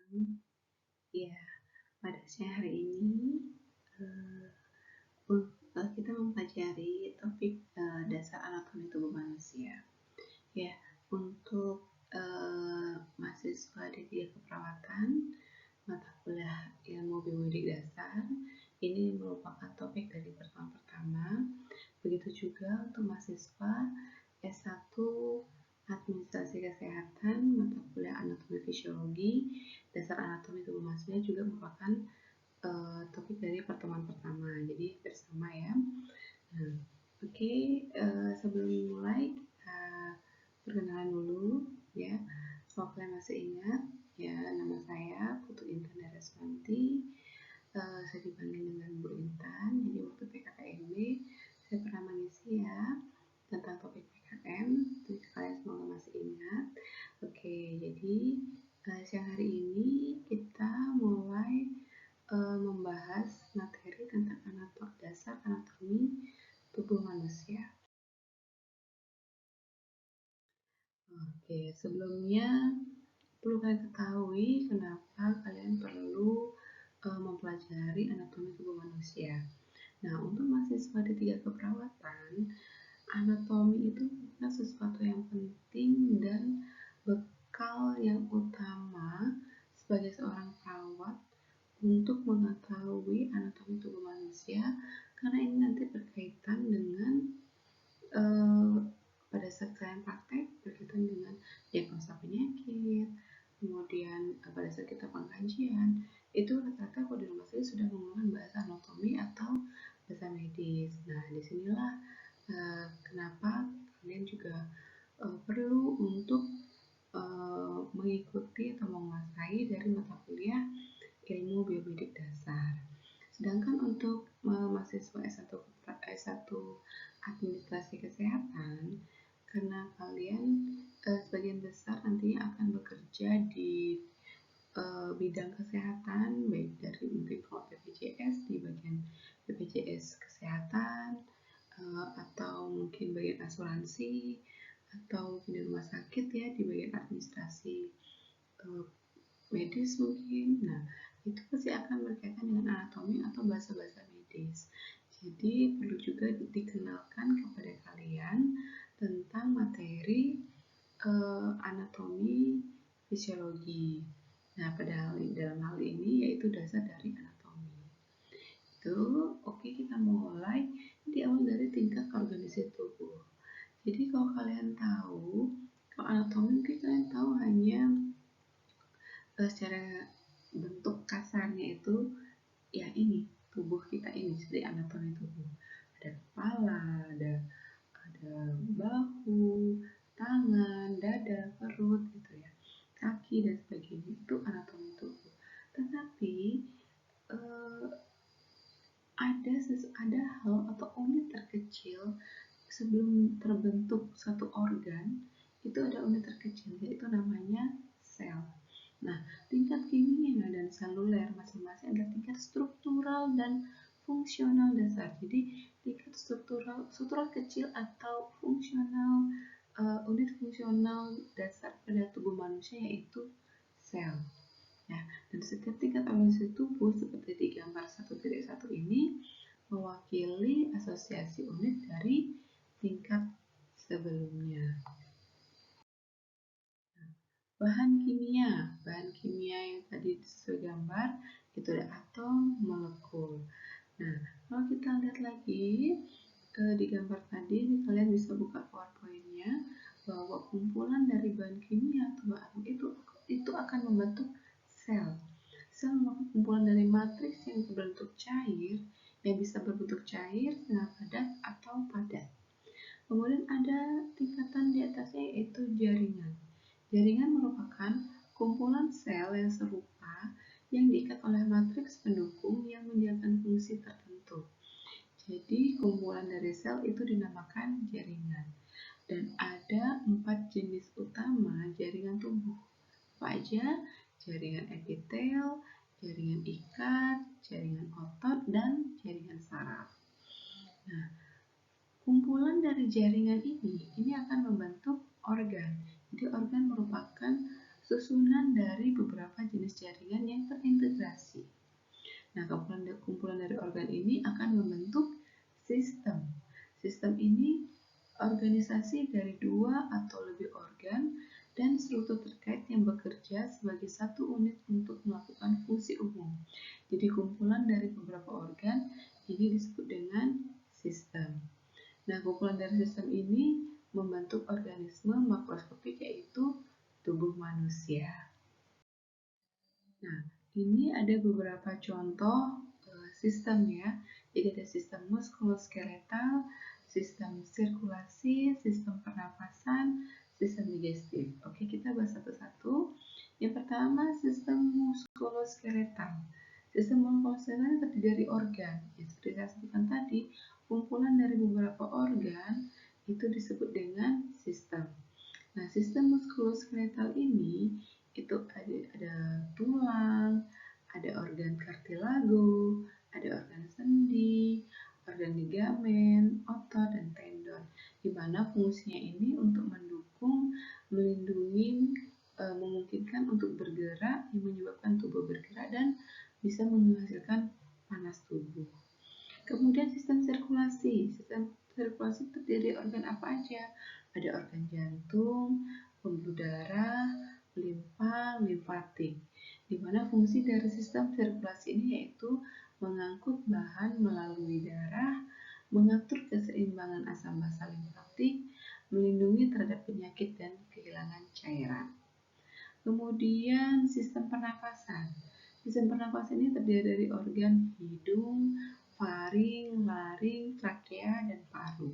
Ya, pada siang hari ini eh, kita mempelajari topik dasar anatomi tubuh manusia. Ya, untuk mahasiswa D3 Keperawatan, mata kuliah ilmu biomedik dasar, ini merupakan topik dari pertemuan pertama. Begitu juga untuk mahasiswa S1 Administrasi Kesehatan, mata kuliah anatomi fisiologi, dasar anatomi tubuh manusia juga merupakan topik dari pertemuan pertama. Jadi bersama ya. Nah, oke, sebelum mulai kita perkenalan dulu ya. Kalau kalian masih ingat ya, nama saya Putu Intan Daraswanti. Saya dipanggil dengan Bu Intan. Jadi waktu PKKMB saya pernah mengisi ya tentang topik PKM. Jadi kalian semoga masih ingat. Oke, jadi siang hari ini kita mulai membahas materi tentang dasar anatomi tubuh manusia. Oke, sebelumnya perlu kalian ketahui kenapa kalian perlu mempelajari anatomi tubuh manusia. Nah, untuk mahasiswa D3 Keperawatan, anatomi itu bukan sesuatu yang penting dan bekal yang utama sebagai seorang perawat untuk mengetahui anatomi tubuh manusia, karena ini nanti berkaitan dengan pada saat kalian praktek berkaitan dengan diagnosa penyakit, kemudian pada saat kita pengkajian itu rata-rata kalau di rumah sakit sudah menggunakan bahasa anatomi atau bahasa medis. Nah, disinilah kenapa kalian juga perlu untuk mengikuti atau menguasai dari mata kuliah ilmu biomedik dasar. Sedangkan untuk mahasiswa S1 Administrasi Kesehatan, karena kalian sebagian besar nantinya akan bekerja di bidang kesehatan, baik dari BPJS di bagian BPJS Kesehatan, atau mungkin bagian asuransi, atau di rumah sakit ya di bagian administrasi medis mungkin. Nah, itu pasti akan berkaitan dengan anatomi atau bahasa-bahasa medis. Jadi perlu juga dikenalkan kepada kalian tentang materi anatomi fisiologi. Nah, dalam hal ini yaitu dasar dari anatomi. Itu oke, kita mulai di awal dari tingkat organisasi tubuh. Jadi kalau kalian tahu, kalau anatomi mungkin kalian tahu hanya secara bentuk kasarnya itu ya ini tubuh kita ini, seperti anatomi tubuh, ada kepala, ada bahu, tangan, dada, perut gitu ya, kaki dan sebagainya, itu anatomi tubuh. Tetapi eh, ada hal atau unit terkecil sebelum terbentuk satu organ, itu ada unit terkecil yaitu namanya sel. Nah, tingkat kimia dan seluler masing-masing adalah tingkat struktural dan fungsional dasar. Jadi, tingkat struktural kecil atau fungsional unit fungsional dasar pada tubuh manusia yaitu sel. Nah, dan setiap tingkat organisasi tubuh seperti di gambar 1.1 ini mewakili asosiasi unit dari tingkat sebelumnya. Bahan kimia yang tadi sesuai gambar itu ada atom, molekul. Nah, kalau kita lihat lagi di gambar tadi, kalian bisa buka PowerPoint-nya bahwa kumpulan dari bahan kimia atau atom itu akan membentuk sel. Sel merupakan kumpulan dari matriks yang berbentuk cair, yang bisa berbentuk cair, setengah padat, atau padat. Kemudian ada tingkatan di atasnya yaitu jaringan. Jaringan merupakan kumpulan sel yang serupa yang diikat oleh matriks pendukung yang menjalankan fungsi tertentu. Jadi kumpulan dari sel itu dinamakan jaringan. Dan ada 4 jenis utama jaringan tubuh. Apa aja? Jaringan epitel, jaringan ikat, jaringan otot, dan jaringan saraf. Nah, kumpulan dari jaringan ini akan membentuk organ. Jadi organ merupakan susunan dari beberapa jenis jaringan sebagai satu unit untuk melakukan fungsi umum. Jadi kumpulan dari beberapa organ ini disebut dengan sistem. Nah, kumpulan dari sistem ini membentuk organisme makroskopik yaitu tubuh manusia. Nah, ini ada beberapa contoh sistem ya. Jadi ada sistem muskuloskeletal, sistem sirkulasi, sistem pernapasan, sistem digestif. Oke, kita bahas satu-satu. Yang pertama, sistem muskuloskeletal. Sistem muskuloskeletal terdiri dari organ. Ya, seperti saya sebutkan tadi, kumpulan dari beberapa organ itu disebut dengan sistem. Nah, sistem muskuloskeletal ini itu ada tulang, ada organ kartilago, ada organ sendi, organ ligamen, otot, dan tendon. Di mana fungsinya ini untuk mendukung, melindungi, memungkinkan untuk bergerak, yang menyebabkan tubuh bergerak dan bisa menghasilkan panas tubuh. Kemudian sistem sirkulasi. Sistem sirkulasi terdiri dari organ apa aja? Ada organ jantung, pembuluh darah, limfa, limfatik. Di mana fungsi dari sistem sirkulasi ini yaitu mengangkut bahan melalui darah, mengatur keseimbangan asam basa limfatik, melindungi terhadap penyakit dan kehilangan cairan. Kemudian sistem pernapasan. Sistem pernapasan ini terdiri dari organ hidung, faring, laring, trakea, dan paru.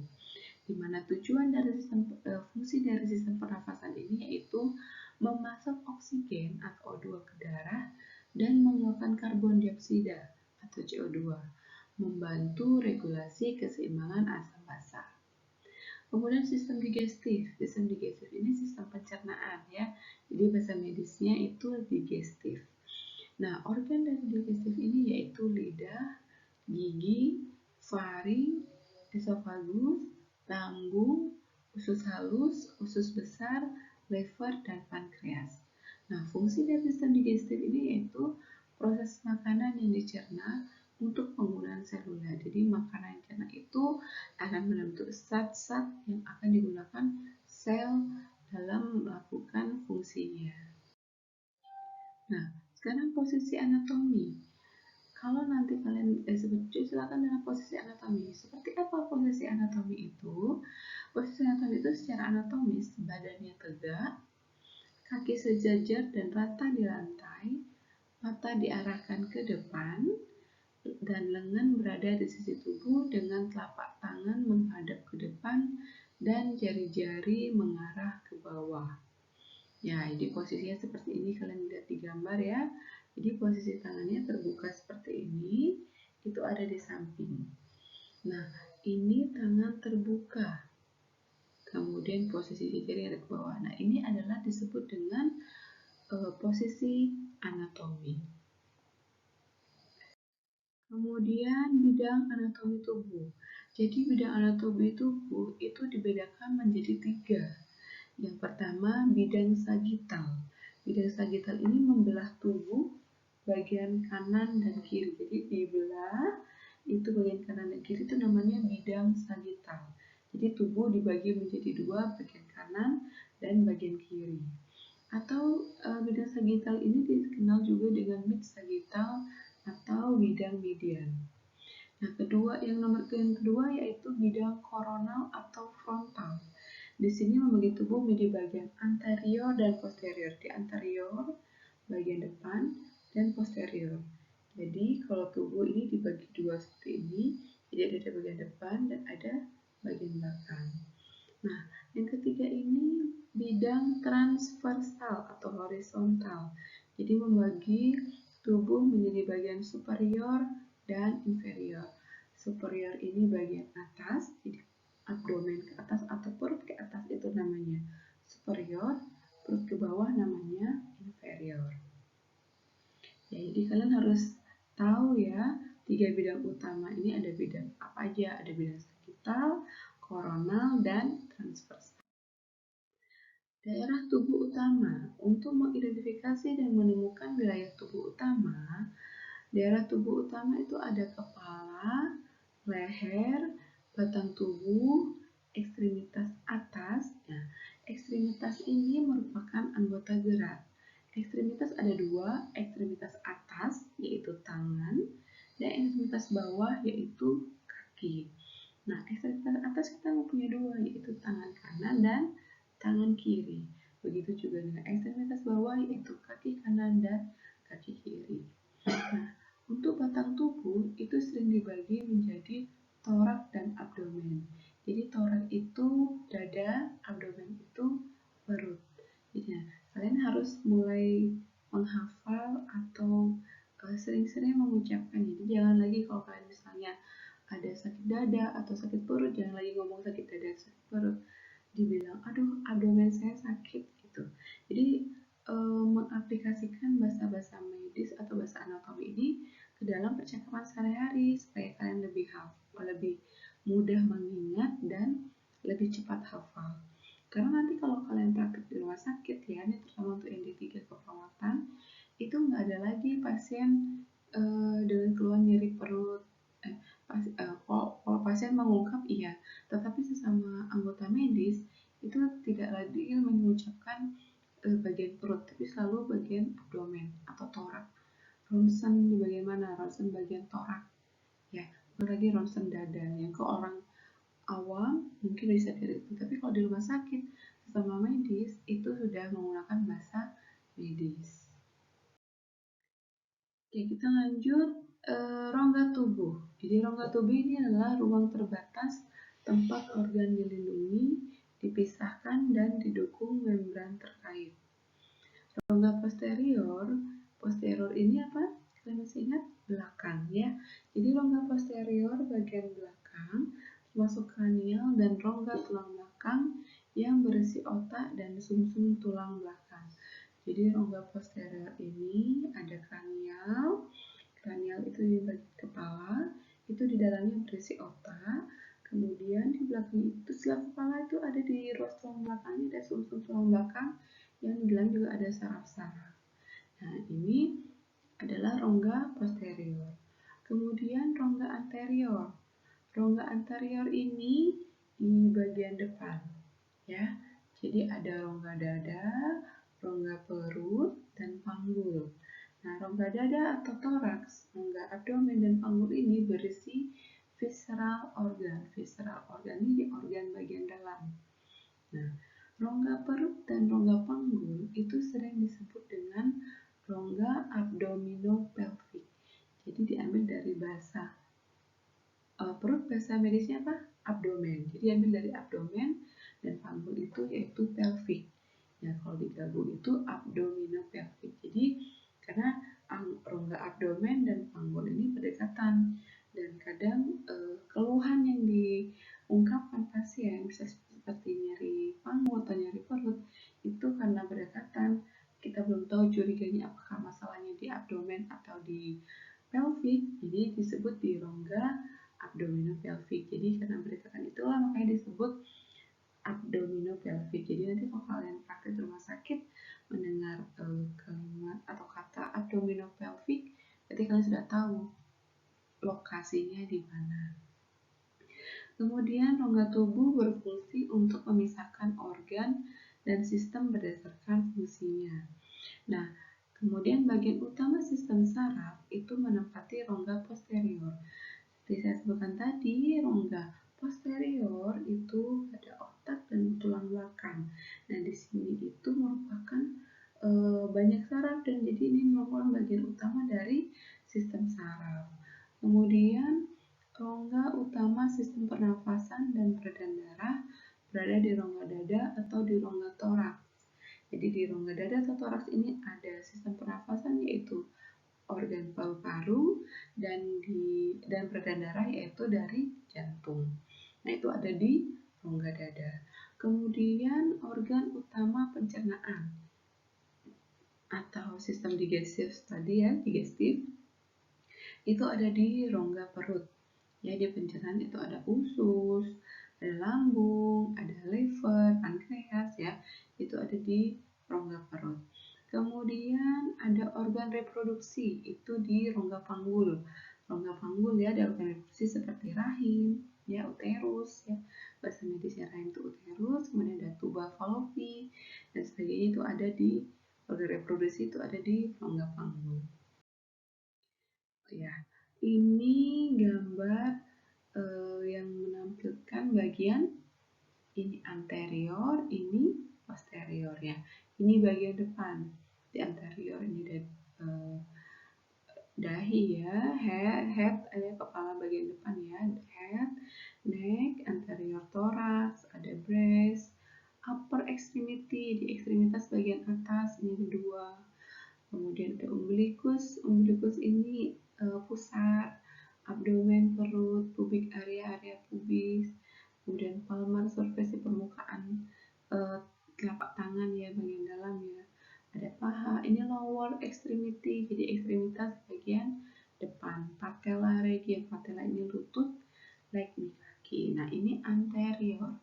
Di mana tujuan dari fungsi dari sistem pernapasan ini yaitu memasok oksigen atau O2 ke darah dan mengeluarkan karbon dioksida atau CO2, membantu regulasi keseimbangan asam basa. Kemudian sistem digestif. Sistem digestif ini sistem pencernaan ya. Jadi bahasa medisnya itu digestif. Nah, organ dari digestif ini yaitu lidah, gigi, faring, esofagus, lambung, usus halus, usus besar, lever, dan pankreas. Nah, fungsi dari sistem digestif ini yaitu proses makanan yang dicerna untuk penggunaan seluler. Jadi makanan yang dicerna itu akan membentuk zat-zat yang akan digunakan sel dalam melakukan fungsinya. Nah, sekarang posisi anatomi. Kalau nanti kalian silakan dalam posisi anatomi. Seperti apa posisi anatomi itu? Posisi anatomi itu secara anatomis badannya tegak, kaki sejajar dan rata di lantai, mata diarahkan ke depan, dan lengan berada di sisi tubuh dengan telapak tangan menghadap ke depan dan jari-jari mengarah ke bawah. Ya, jadi posisinya seperti ini, kalian lihat di gambar ya. Jadi posisi tangannya terbuka seperti ini, itu ada di samping. Nah, ini tangan terbuka. Kemudian posisi jari ada ke bawah. Nah, ini adalah disebut dengan posisi anatomi. Kemudian bidang anatomi tubuh. Jadi bidang anatomi tubuh itu dibedakan menjadi 3. Yang pertama bidang sagital. Bidang sagital ini membelah tubuh bagian kanan dan kiri. Jadi dibelah itu bagian kanan dan kiri itu namanya bidang sagital. Jadi tubuh dibagi menjadi 2, bagian kanan dan bagian kiri. Atau bidang sagital ini dikenal juga dengan mid sagital atau bidang median. Nah, yang kedua yaitu bidang koronal atau frontal. Di sini membagi tubuh menjadi bagian anterior dan posterior. Di anterior bagian depan dan posterior. Jadi kalau tubuh ini dibagi 2 seperti ini, jadi ada bagian depan dan ada bagian belakang. Nah, yang ketiga ini bidang transversal atau horizontal. Jadi membagi tubuh menjadi bagian superior dan inferior. Superior ini bagian atas, jadi abdomen ke atas atau perut ke atas itu namanya superior, perut ke bawah namanya inferior. Ya, jadi kalian harus tahu ya, 3 bidang utama ini ada bidang apa aja, ada bidang sagital, koronal, dan transversal. Daerah tubuh utama. Untuk mengidentifikasi dan menemukan wilayah tubuh utama, daerah tubuh utama itu ada kepala, leher, batang tubuh, ekstremitas atas. Nah, ekstremitas ini merupakan anggota gerak. Ekstremitas ekstremitas ada dua, ekstremitas atas yaitu tangan dan ekstremitas bawah yaitu kaki. Nah, ekstremitas atas kita mempunyai dua, yaitu tangan kanan dan tangan kiri. Begitu juga dengan ekstremitas bawah, yaitu kaki kanan dan kaki kiri. Nah, untuk batang tubuh itu sering dibagi menjadi torak dan abdomen. Jadi torak itu dada, abdomen itu perut. Jadi, kalian harus mulai menghafal atau sering-sering mengucapkan. Jadi jangan lagi kalau kalian misalnya ada sakit dada atau sakit perut, jangan lagi ngomong sakit dada sakit perut, dibilang aduh abdomen saya sakit gitu. Jadi mengaplikasikan bahasa-bahasa medis atau bahasa anatomi ini ke dalam percakapan sehari-hari supaya kalian lebih mudah mengingat dan lebih cepat hafal. Karena nanti kalau kalian praktik di rumah sakit ya, ini terutama untuk yang D3 keperawatan, itu nggak ada lagi pasien dengan keluhan nyeri perut. Kalau pasien mengungkap iya, tetapi sesama anggota medis itu tidak lagi mengucapkan bagian perut, tapi selalu bagian abdomen atau torak. Ronsen di bagian mana? Ronsen bagian torak. Ya, bukan lagi ronsen dada. Yang ke orang awam mungkin bisa dari itu, tapi kalau di rumah sakit sesama medis itu sudah menggunakan bahasa medis. Oke, kita lanjut rongga tubuh. Jadi rongga tubuh ini adalah ruang terbatas tempat organ dilindungi, dipisahkan, dan didukung membran terkait. Rongga posterior ini apa? Kalian masih ingat? Belakang ya. Jadi rongga posterior bagian belakang, termasuk kranial dan rongga tulang belakang yang berisi otak dan sumsum tulang belakang. Jadi rongga posterior ini ada kranial. Kranial itu di bagian kepala, itu di dalamnya berisi otak. Kemudian di belakang itu setelah kepala itu ada di ruas tulang belakang, ada sumsum tulang belakang yang di dalam juga ada saraf-saraf. Nah, ini adalah rongga posterior. Kemudian rongga anterior. Rongga anterior ini di bagian depan, ya. Jadi ada rongga dada, rongga perut, dan panggul. Nah, rongga dada atau toraks, rongga abdomen dan panggul ini berisi visceral organ. Visceral organ ini organ bagian dalam. Nah, rongga perut dan rongga panggul itu sering disebut dengan rongga abdominopelvic. Jadi diambil dari bahasa perut, bahasa medisnya apa? Abdomen. Jadi diambil dari abdomen dan panggul itu yaitu pelvic. Ya, kalau digabung itu abdominopelvic. Jadi karena rongga abdomen dan panggul ini berdekatan dan kadang keluhan yang diungkapkan pasien bisa seperti nyeri panggul atau nyeri perut itu karena berdekatan. Kita belum tahu curiganya apakah masalahnya di abdomen atau di pelvic, jadi disebut di rongga abdominopelvic. Jadi karena berdekatan itulah makanya disebut abdominopelvic. Jadi nanti kalau kalian praktek di rumah sakit mendengar kalimat atau kata abdominopelvic, berarti kalian sudah tahu lokasinya di mana. Kemudian rongga tubuh berfungsi untuk memisahkan organ dan sistem berdasarkan fungsinya. Nah, kemudian bagian utama sistem saraf itu menempati rongga posterior. Seperti saya sebutkan tadi, rongga posterior itu ada otak dan tulang belakang. Nah, di sini itu merupakan banyak saraf dan jadi ini merupakan bagian utama dari sistem saraf. Kemudian rongga utama sistem pernafasan dan peredaran darah berada di rongga dada atau di rongga toraks. Jadi di rongga dada atau toraks ini ada sistem pernafasan yaitu organ paru-paru dan peredaran darah yaitu dari jantung. Nah, itu ada di rongga dada. Kemudian organ utama pencernaan atau sistem digestif tadi ya, digestif itu ada di rongga perut. Ya, di pencernaan itu ada usus, ada lambung, ada liver, pankreas ya. Itu ada di rongga perut. Kemudian ada organ reproduksi, itu di rongga panggul. Rongga panggul ya, ada organ reproduksi seperti rahim, ya, uterus ya. Bahasa medisnya rahim itu uterus, kemudian ada tuba falopi dan sebagainya itu ada di organ reproduksi itu ada di rongga panggul. Ya, ini gambar yang menampilkan bagian ini anterior, ini posterior ya. Ini bagian depan, di anterior ini dahi ya, head ada kepala bagian depan ya, head, neck, anterior thorax, ada breast, upper extremity di ekstremitas bagian atas ini ada dua. Kemudian ada umbilicus ini pusar, abdomen, perut, pubic area pubis, kemudian palmar surface di permukaan telapak tangan ya, bagian dalam ya. Ada paha, ini lower extremity, jadi ekstremitas bagian depan. Patella region, patella ini lutut, leg ini kaki. Nah ini anterior.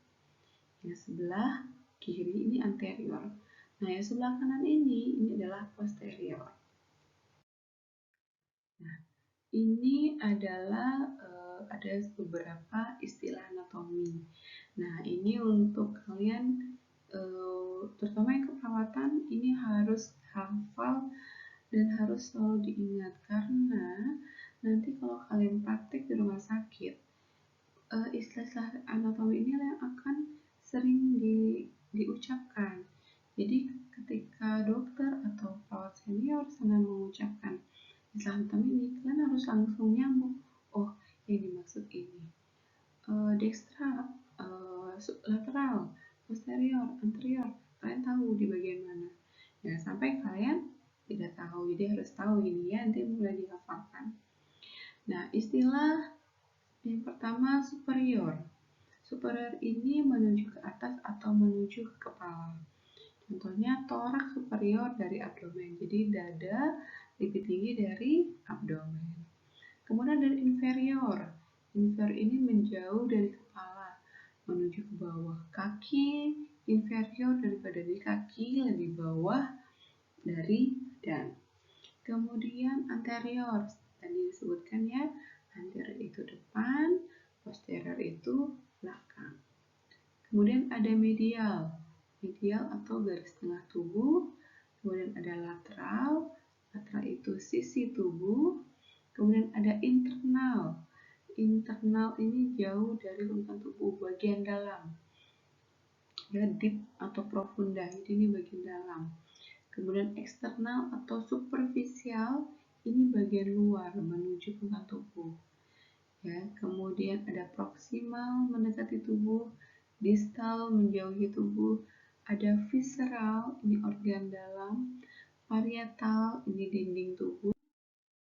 Yang sebelah kiri ini anterior. Nah yang sebelah kanan ini adalah posterior. Nah, ini adalah ada beberapa istilah anatomi. Nah, ini untuk kalian terutama yang keperawatan ini harus hafal dan harus selalu diingat karena nanti kalau kalian praktek di rumah sakit istilah anatomi ini yang akan sering diucapkan. Jadi ketika dokter atau perawat senior sedang mengucapkan istilah anatomi ini, kalian harus langsung nyambung. Oh, yang dimaksud ini dextra, lateral, posterior, anterior. Kalian tahu di bagian mana. Jangan sampai kalian tidak tahu, jadi harus tahu ini ya, nanti mulai dihafalkan. Nah, istilah yang pertama superior. Superior ini menuju ke atas atau menuju ke kepala. Contohnya toraks superior dari abdomen. Jadi dada lebih tinggi dari abdomen. Kemudian dari inferior. Inferior ini menjauh dari kepala menuju ke bawah. Kaki inferior daripada di kaki lebih bawah dari dan. Kemudian anterior. Tadi disebutkan ya, anterior itu depan, posterior itu belakang. Kemudian ada medial, medial atau garis tengah tubuh. Kemudian ada lateral, lateral itu sisi tubuh. Kemudian ada internal, internal ini jauh dari rongga tubuh, bagian dalam. Ya, deep atau profunda, jadi ini bagian dalam. Kemudian eksternal atau superficial, ini bagian luar menuju rongga tubuh. Ya, kemudian ada proximal mendekati tubuh, distal menjauhi tubuh, ada visceral ini organ dalam, parietal ini dinding tubuh,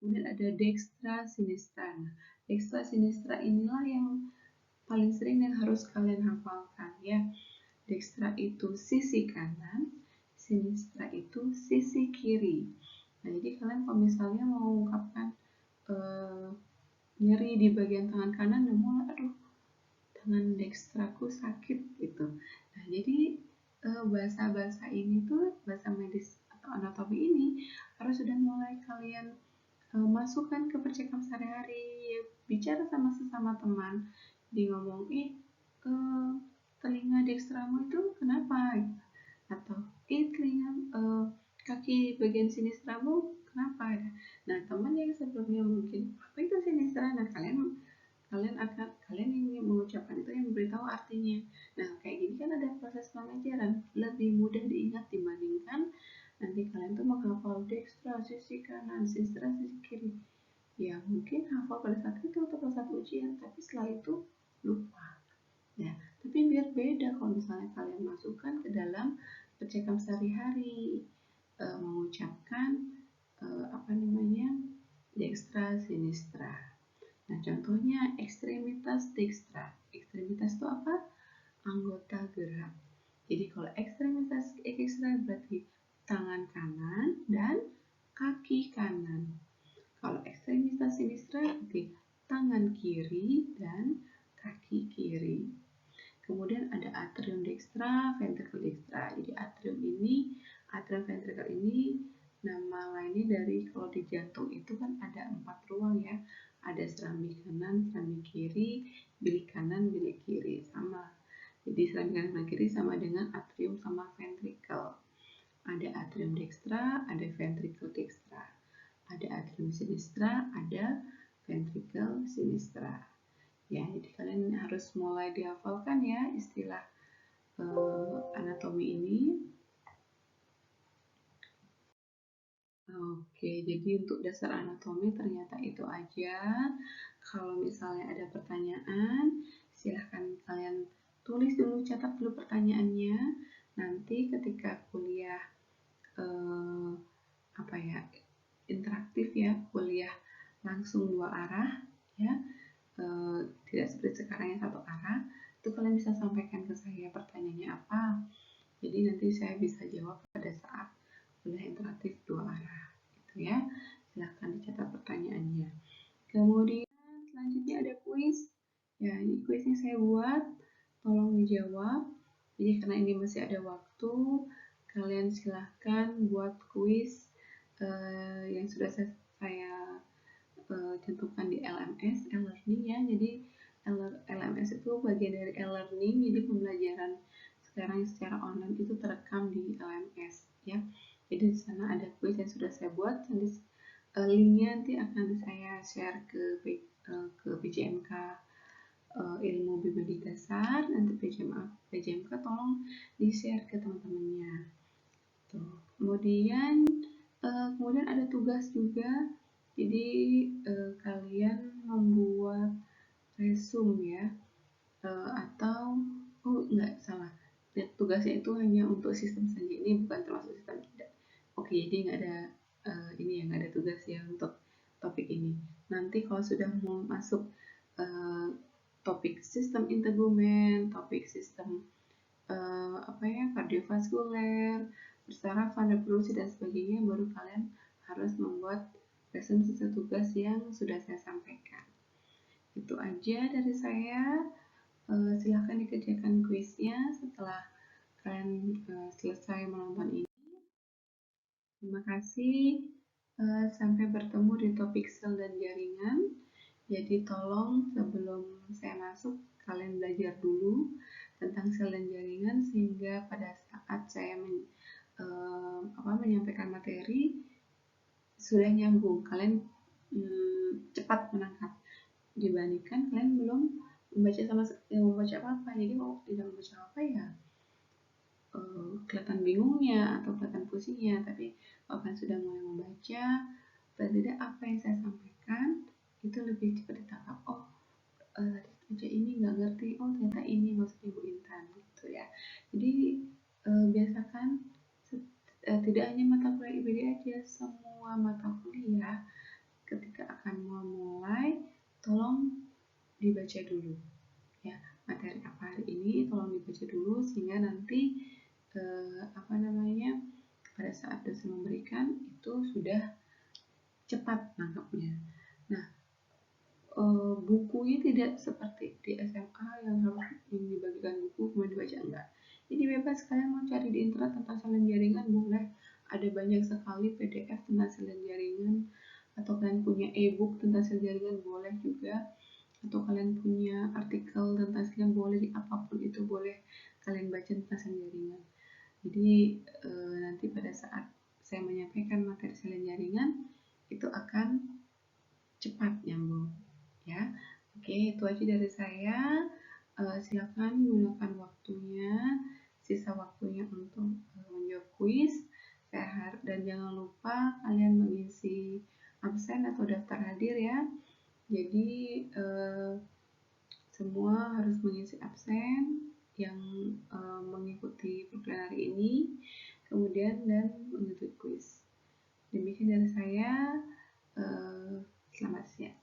kemudian ada dextra sinistra. Dextra sinistra inilah yang paling sering yang harus kalian hafalkan ya. Dextra itu sisi kanan, sinistra itu sisi kiri. Nah, jadi kalian kalau misalnya mau mengungkapkan nyeri di bagian tangan kanan, namun aduh tangan dextraku sakit gitu. Nah, jadi bahasa-bahasa ini tuh, bahasa medis atau anatomi ini harus sudah mulai kalian masukkan ke percakapan sehari-hari, bicara sama sesama teman, di ngomong telinga dextramu itu kenapa, atau telinga kaki bagian sinistramu kenapa ya. Nah, teman yang sebelumnya mungkin apa itu sinistra, nah kalian yang mengucapkan itu yang memberitahu artinya. Nah, kayak gini kan ada proses pengajaran, lebih mudah diingat dibandingkan nanti kalian tuh menghafal dextra sisi kanan, sinistra sisi kiri. Ya mungkin hafal pada saat itu atau pada saat ujian, tapi setelah itu lupa. Ya, tapi biar beda kalau misalnya kalian masukkan ke dalam percakapan sehari-hari, mengucapkan dextra sinistra. Nah, contohnya ekstremitas dextra. Ekstremitas itu apa? Anggota gerak. Jadi kalau ekstremitas dextra berarti tangan kanan dan kaki kanan. Kalau ekstremitas sinistra berarti tangan kiri dan kaki kiri. Kemudian ada atrium dextra, ventricle dextra. Jadi atrium ventricle ini nama lainnya dari kalau di jantung itu kan ada 4 ruang ya. Ada serambi kanan, serambi kiri, bilik kanan, bilik kiri sama. Jadi serambi kanan dan kiri sama dengan atrium sama ventricle. Ada atrium dextra, ada ventricle dextra. Ada atrium sinistra, ada ventricle sinistra. Ya, jadi kalian harus mulai dihafalkan ya istilah anatomi ini. Oke, jadi untuk dasar anatomi ternyata itu aja. Kalau misalnya ada pertanyaan, silahkan kalian tulis dulu, catat dulu pertanyaannya. Nanti ketika kuliah interaktif ya, kuliah langsung dua arah ya, tidak seperti sekarang yang satu arah, itu kalian bisa sampaikan ke saya pertanyaannya apa. Jadi nanti saya bisa jawab pada saat kuliah interaktif dua arah gitu ya. Silahkan dicatat pertanyaannya. Kemudian selanjutnya ada kuis. Ya, ini kuisnya saya buat. Tolong dijawab. Jadi karena ini masih ada waktu, kalian silahkan buat kuis yang sudah saya cantumkan di LMS, e-learning ya. Jadi LMS itu bagian dari e-learning, jadi pembelajaran sekarang secara online itu terekam di LMS ya. Jadi di sana ada kuis yang sudah saya buat, nanti linknya nanti akan saya share ke PJMK ilmu biologi dasar, nanti PJMK tolong di share ke teman-temannya. Kemudian ada tugas juga, jadi kalian membuat resume ya, atau enggak salah, tugasnya itu hanya untuk sistem saja, ini bukan termasuk sistem tidak. Oke, jadi nggak ada ini ya, nggak ada tugas ya untuk topik ini. Nanti kalau sudah mau masuk topik sistem integumen, topik sistem kardiovaskuler, persarafan, reproduksi dan sebagainya, baru kalian harus membuat resume sisa tugas yang sudah saya sampaikan. Itu aja dari saya. Silahkan dikerjakan kuisnya setelah kalian selesai menonton ini. Terima kasih. Sampai bertemu di topik sel dan jaringan. Jadi tolong sebelum saya masuk, kalian belajar dulu tentang sel dan jaringan sehingga pada saat saya menyampaikan materi sudah nyambung, kalian cepat menangkap dibandingkan kalian belum membaca apa-apa. Jadi kalau tidak membaca apa ya kelihatan bingungnya atau kelihatan pusingnya, tapi kalau kalian sudah mulai membaca, paling tidak apa yang saya sampaikan itu lebih cepat ditangkap. Oh, baca ini nggak ngerti, oh ternyata ini maksud Ibu Intan gitu ya. Jadi biasakan tidak hanya mata kuliah IPD aja, semua mata kuliah ketika akan mulai tolong dibaca dulu ya, materi apa hari ini tolong dibaca dulu sehingga nanti pada saat dosen memberikan itu sudah cepat nangkapnya. Nah, bukunya tidak seperti di SMA yang harus dibagikan buku kemudian dibaca, enggak. Jadi bebas, kalian mau cari di internet tentang sel dan jaringan boleh, ada banyak sekali PDF tentang sel dan jaringan, atau kalian punya e-book tentang sel jaringan boleh juga, atau kalian punya artikel tentang sel boleh, apapun itu boleh kalian baca tentang sel jaringan. Jadi nanti pada saat saya menyampaikan materi sel dan jaringan itu akan cepat nyambung ya. Oke, itu aja dari saya. Silakan gunakan waktunya, sisa waktunya untuk menjawab kuis. Dan jangan lupa kalian mengisi absen atau daftar hadir ya. Jadi semua harus mengisi absen yang mengikuti perkuliahan hari ini, kemudian dan mengikuti kuis. Demikian dari saya. Selamat siang.